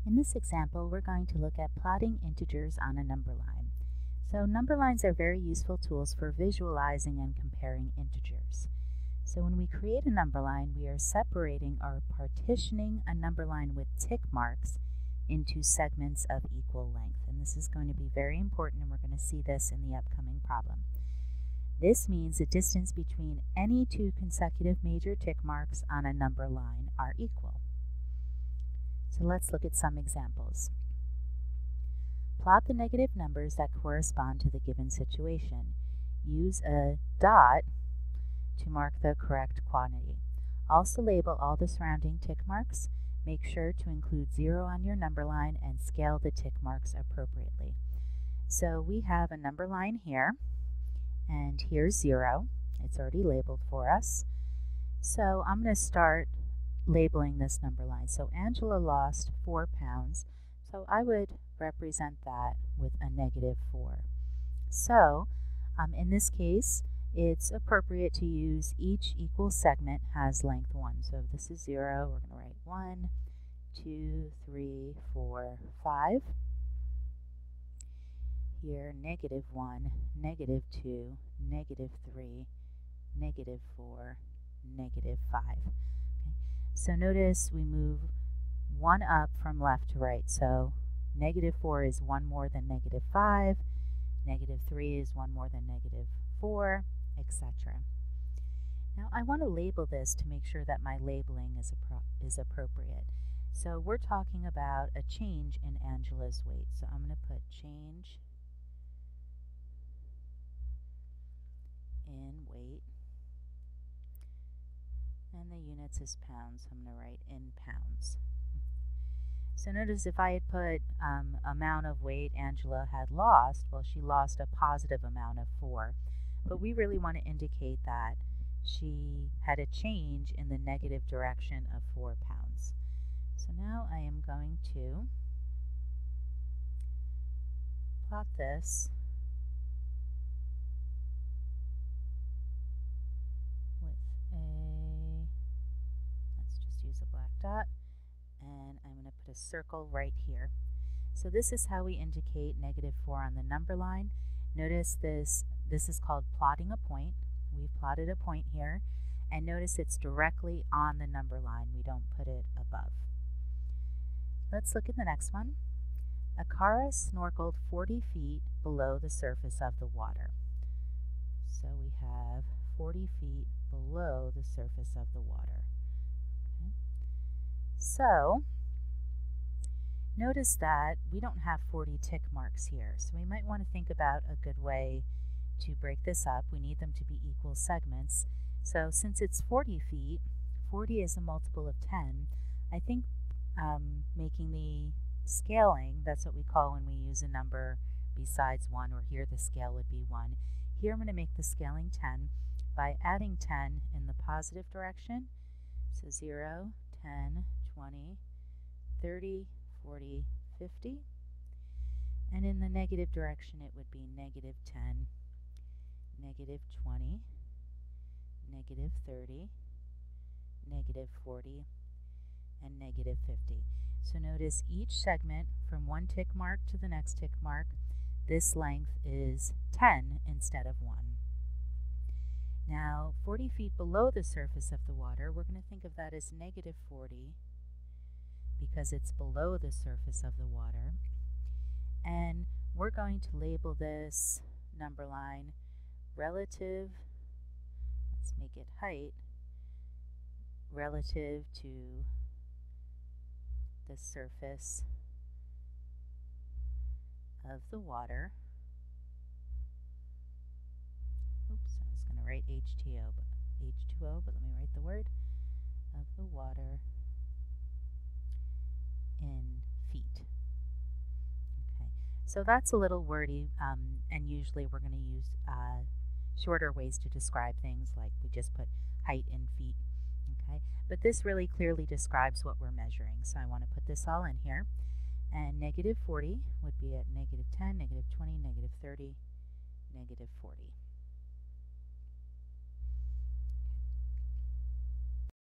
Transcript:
In this example, we're going to look at plotting integers on a number line. So number lines are very useful tools for visualizing and comparing integers. So when we create a number line, we are separating or partitioning a number line with tick marks into segments of equal length. And this is going to be very important, and we're going to see this in the upcoming problem. This means the distance between any two consecutive major tick marks on a number line are equal. So let's look at some examples. Plot the negative numbers that correspond to the given situation. Use a dot to mark the correct quantity. Also label all the surrounding tick marks. Make sure to include 0 on your number line and scale the tick marks appropriately. So we have a number line here, and here's 0. It's already labeled for us. So I'm going to start labeling this number line. So Angela lost 4 pounds, so I would represent that with a -4. So in this case, it's appropriate to use each equal segment has length 1. So if this is 0, we're going to write 1, 2, 3, 4, 5. Here, -1, -2, -3, -4, -5. So notice we move 1 up from left to right. So -4 is 1 more than -5, -3 is 1 more than -4, etc. Now I want to label this to make sure that my labeling is appropriate. So we're talking about a change in Angela's weight. So I'm going to put change in weight. And the units is pounds, so I'm going to write in pounds. So notice if I had put amount of weight Angela had lost, well, she lost a positive amount of 4. But we really want to indicate that she had a change in the negative direction of 4 pounds. So now I am going to plot this with use a black dot, and I'm going to put a circle right here. So this is how we indicate -4 on the number line. Notice this is called plotting a point. We've plotted a point here, and notice it's directly on the number line. We don't put it above. Let's look at the next one. Akara snorkeled 40 feet below the surface of the water. So we have 40 feet below the surface of the water. So notice that we don't have 40 tick marks here, so we might want to think about a good way to break this up. We need them to be equal segments. So since it's 40 feet, 40 is a multiple of 10. I think making the scaling, that's what we call when we use a number besides 1, or here the scale would be 1. Here I'm going to make the scaling 10 by adding 10 in the positive direction. So 0, 10, 20, 30, 40, 50. And in the negative direction, it would be -10, -20, -30, -40, and -50. So notice each segment from one tick mark to the next tick mark, this length is 10 instead of 1. Now, 40 feet below the surface of the water, we're going to think of that as -40 because it's below the surface of the water. And we're going to label this number line relative, let's make it height, relative to the surface of the water. Oops, I was going to write H2O, but let me write the word of the water in feet. Okay, so that's a little wordy, and usually we're going to use shorter ways to describe things, like we just put height in feet. Okay, but this really clearly describes what we're measuring. So I want to put this all in here, and -40 would be at -10, -20, -30, -40.